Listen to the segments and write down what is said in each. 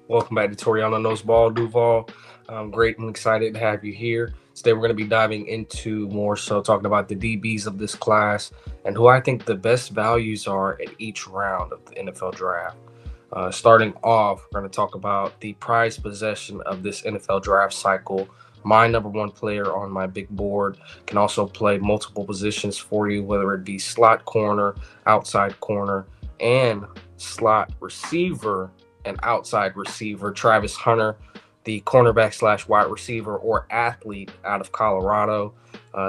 Welcome back to Toriano Knows Ball, Duval. I'm great and excited to have you here. Today, we're going to be diving into more so talking about the DBs of this class and who I think the best values are at each round of the NFL draft. Starting off, we're going to talk about the prized possession of this NFL draft cycle. My number one player on my big board can also play multiple positions for you, whether it be slot corner, outside corner, and slot receiver and outside receiver. Travis Hunter, the cornerback slash wide receiver or athlete out of Colorado.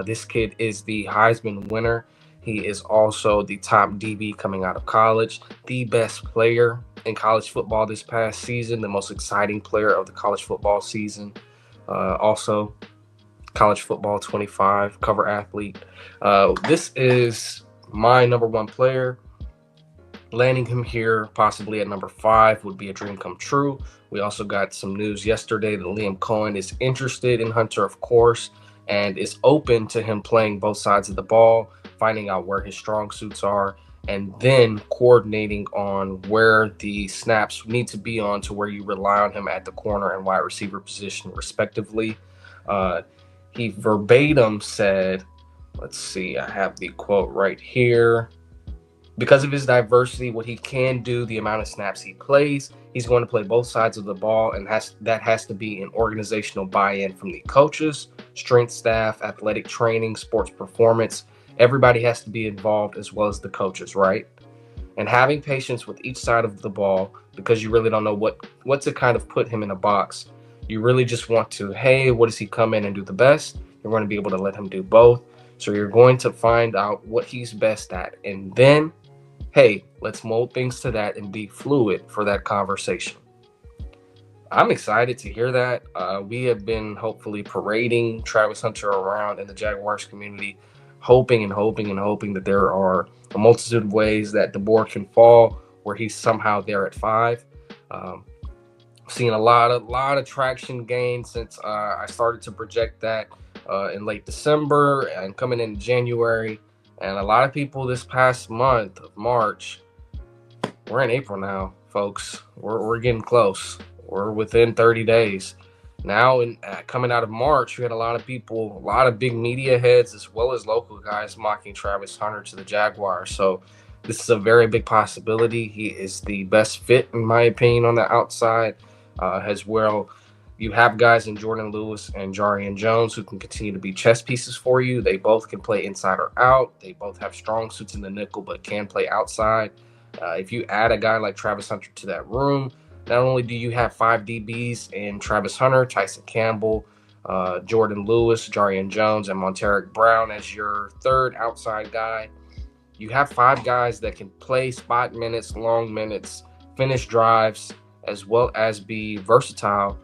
This kid is the Heisman winner. He is also the top DB coming out of college, the best player in college football this past season, the most exciting player of the college football season. Also, college football 25 cover athlete. This is my number one player. Landing him here, possibly at number five, would be a dream come true. We also got some news yesterday that Liam Cohen is interested in Hunter, of course, and is open to him playing both sides of the ball, finding out where his strong suits are, and then coordinating on where the snaps need to be on to where you rely on him at the corner and wide receiver position, respectively. Uh, he verbatim said, let's see, I have the quote right here. Because of his diversity, what he can do, the amount of snaps he plays, he's going to play both sides of the ball, and that has to be an organizational buy-in from the coaches, strength staff, athletic training, sports performance. Everybody has to be involved as well as the coaches, right? And having patience with each side of the ball because you really don't know what to kind of put him in a box. You really just want to, hey, what does he come in and do the best? You're going to be able to let him do both. So you're going to find out what he's best at, and then hey, let's mold things to that and be fluid for that conversation. I'm excited to hear that. We have been hopefully parading Travis Hunter around in the Jaguars community, hoping and hoping and hoping that there are a multitude of ways that the board can fall where he's somehow there at five. Um, Seen a lot of traction gain since I started to project that in late December and coming in January. And a lot of people this past month of March, we're in April now, folks. We're getting close. We're within 30 days. Now, in coming out of March, we had a lot of people, a lot of big media heads, as well as local guys mocking Travis Hunter to the Jaguars. So this is a very big possibility. He is the best fit, in my opinion, on the outside. As well, you have guys in Jordan Lewis and Jarian Jones who can continue to be chess pieces for you. They both can play inside or out. They both have strong suits in the nickel, but can play outside. If you add a guy like Travis Hunter to that room, not only do you have five DBs in Travis Hunter, Tyson Campbell, Jordan Lewis, Jarian Jones, and Monteric Brown as your third outside guy, you have five guys that can play spot minutes, long minutes, finish drives, as well as be versatile.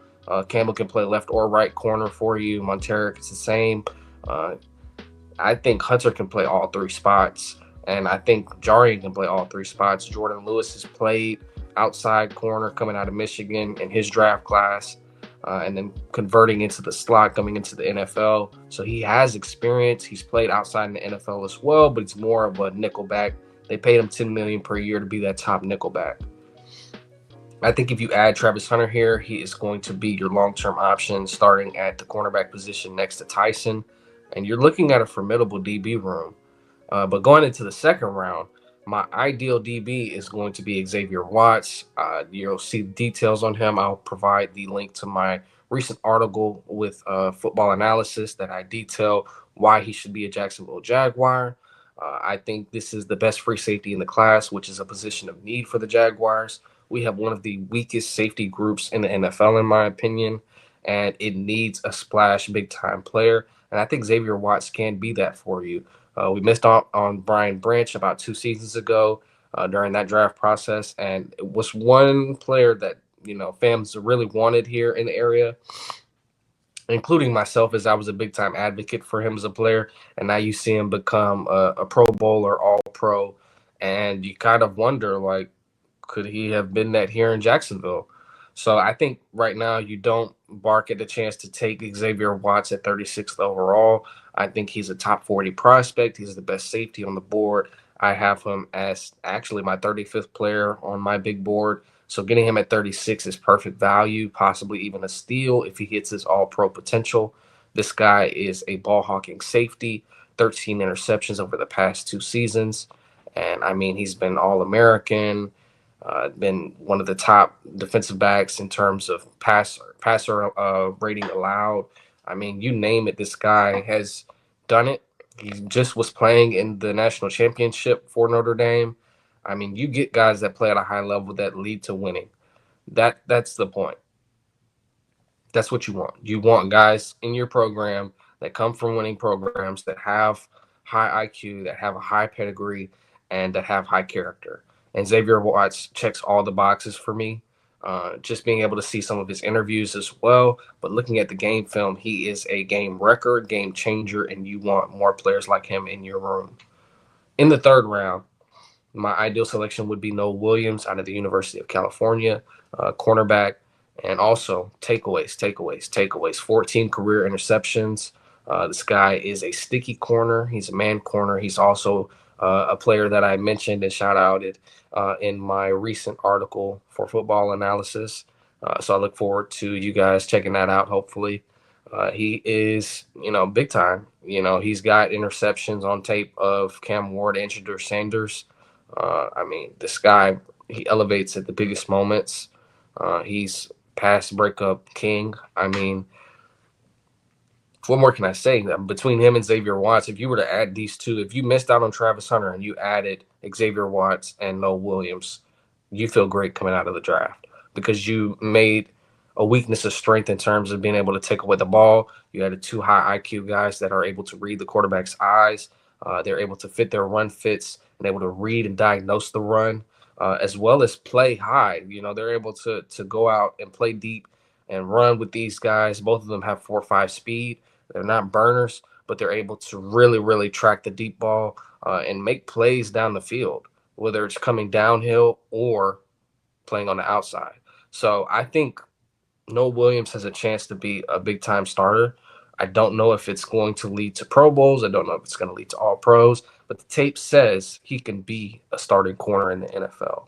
Campbell can play left or right corner for you. Monteric is the same. Uh, I think Hunter can play all three spots, and I think Jarian can play all three spots. Jordan Lewis has played outside corner coming out of Michigan in his draft class, and then converting into the slot coming into the NFL. So he has experience. He's played outside in the NFL as well, but it's more of a nickelback. They paid him $10 million per year to be that top nickelback. I think if you add Travis Hunter here, he is going to be your long-term option starting at the cornerback position next to Tyson. And you're looking at a formidable DB room. But going into the second round, my ideal DB is going to be Xavier Watts. You'll see details on him. I'll provide the link to my recent article with football analysis that I detail why he should be a Jacksonville Jaguar. I think this is the best free safety in the class, which is a position of need for the Jaguars. We have one of the weakest safety groups in the NFL, in my opinion, and it needs a splash big time player. And I think Xavier Watts can be that for you. We missed out on Brian Branch about 2 seasons ago during that draft process, and it was one player that fans really wanted here in the area, including myself, as I was a big time advocate for him as a player. And now you see him become a Pro Bowler, All Pro, and you kind of wonder like, could he have been that here in Jacksonville? So I think right now you don't bark at the chance to take Xavier Watts at 36th overall. I think he's a top 40 prospect. He's the best safety on the board. I have him as actually my 35th player on my big board. So getting him at 36 is perfect value, possibly even a steal if he hits his all pro potential. This guy is a ball hawking safety, 13 interceptions over the past 2 seasons. And I mean, he's been All American, been one of the top defensive backs in terms of passer rating allowed. I mean, you name it, this guy has done it. He just was playing in the national championship for Notre Dame. I mean, you get guys that play at a high level that lead to winning. That's the point. That's what you want. You want guys in your program that come from winning programs that have high IQ, that have a high pedigree, and that have high character. And Xavier Watts checks all the boxes for me. Just being able to see some of his interviews as well, but looking at the game film, he is a game wrecker, game changer, and you want more players like him in your room. In the third round, my ideal selection would be Noah Williams out of the University of California, cornerback, and also takeaways. 14 career interceptions. This guy is a sticky corner. He's a man corner. He's also a player that I mentioned and shout outed in my recent article for Football Analysis. So I look forward to you guys checking that out, hopefully. He is, big time. He's got interceptions on tape of Cam Ward and Shedeur Sanders. I mean, this guy, he elevates at the biggest moments. He's pass breakup king. I mean, what more can I say? Between him and Xavier Watts, if you were to add these two, if you missed out on Travis Hunter and you added Xavier Watts and Noah Williams, you feel great coming out of the draft because you made a weakness a strength in terms of being able to take away the ball. You added two high IQ guys that are able to read the quarterback's eyes. They're able to fit their run fits and able to read and diagnose the run, as well as play high. They're able to go out and play deep and run with these guys. Both of them have 4.5 speed. They're not burners, but they're able to really, really track the deep ball and make plays down the field, whether it's coming downhill or playing on the outside. So I think Noah Williams has a chance to be a big time starter. I don't know if it's going to lead to Pro Bowls. I don't know if it's going to lead to all pros, but the tape says he can be a starting corner in the NFL.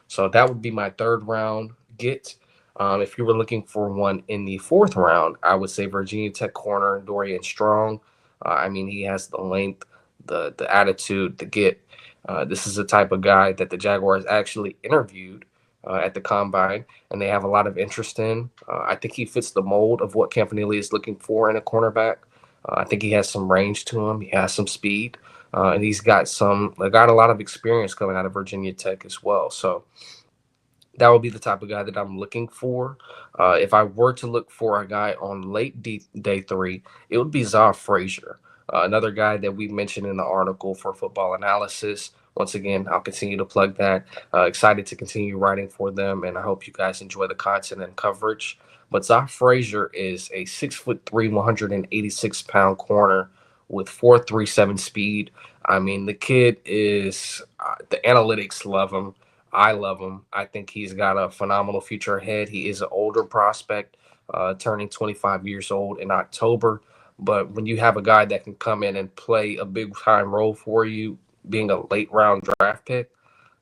So that would be my third round get. If you were looking for one in the fourth round, I would say Virginia Tech corner Dorian Strong. I mean, he has the length, the attitude, the get. This is the type of guy that the Jaguars actually interviewed at the combine, and they have a lot of interest in. I think he fits the mold of what Campanile is looking for in a cornerback. I think he has some range to him. He has some speed, and he's got a lot of experience coming out of Virginia Tech as well. So that would be the type of guy that I'm looking for. If I were to look for a guy on day three, it would be Zaw Frazier, another guy that we mentioned in the article for Football Analysis. Once again, I'll continue to plug that. Excited to continue writing for them, and I hope you guys enjoy the content and coverage. But Zaw Frazier is a 6'3", 186-pound corner with 4.37 speed. I mean, the kid is the analytics love him. I love him. I think he's got a phenomenal future ahead. He is an older prospect, turning 25 years old in October. But when you have a guy that can come in and play a big time role for you, being a late round draft pick,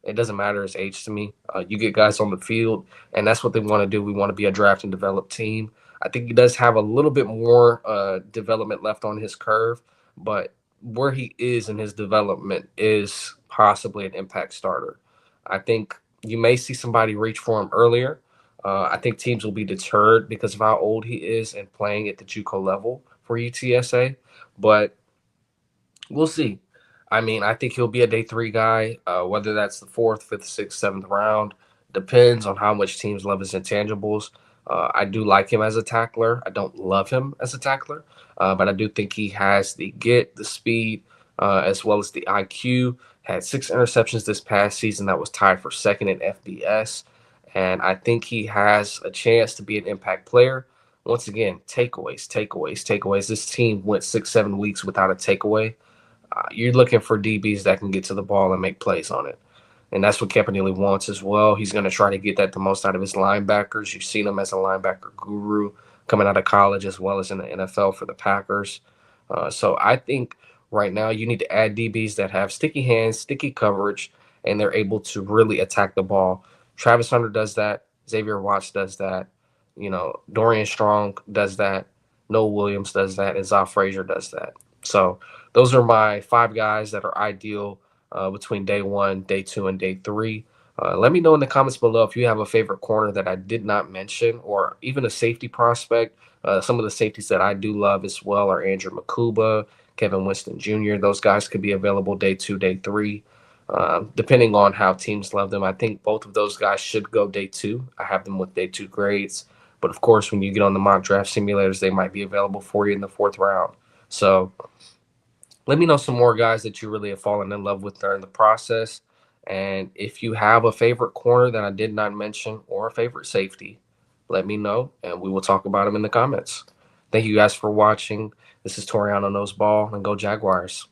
it doesn't matter his age to me. You get guys on the field, and that's what they want to do. We want to be a draft and develop team. I think he does have a little bit more development left on his curve, but where he is in his development is possibly an impact starter. I think you may see somebody reach for him earlier. I think teams will be deterred because of how old he is and playing at the JUCO level for UTSA, but we'll see. I mean, I think he'll be a day three guy, whether that's the fourth, fifth, sixth, seventh round. Depends on how much teams love his intangibles. I do like him as a tackler. I don't love him as a tackler, but I do think he has the speed, as well as the IQ. Had 6 interceptions this past season. That was tied for second in FBS. And I think he has a chance to be an impact player. Once again, takeaways. This team went 6, 7 weeks without a takeaway. You're looking for DBs that can get to the ball and make plays on it. And that's what Campanile wants as well. He's going to try to get that the most out of his linebackers. You've seen him as a linebacker guru coming out of college as well as in the NFL for the Packers. So I think right now you need to add DBs that have sticky hands, sticky coverage, and they're able to really attack the ball. Travis Hunter does that. Xavier Watts does that. Dorian Strong does that. Noah Williams does that. And Zoff Frazier does that. So those are my five guys that are ideal between day one, day two, and day three. Let me know in the comments below if you have a favorite corner that I did not mention, or even a safety prospect. Some of the safeties that I do love as well are Andrew Makuba, Kevin Winston Jr. Those guys could be available day two, day three, depending on how teams love them. I think both of those guys should go day two. I have them with day two grades. But of course, when you get on the mock draft simulators, they might be available for you in the fourth round. So let me know some more guys that you really have fallen in love with during the process. And if you have a favorite corner that I did not mention or a favorite safety, let me know and we will talk about them in the comments. Thank you guys for watching. This is Toriano Knows Ball, and go Jaguars.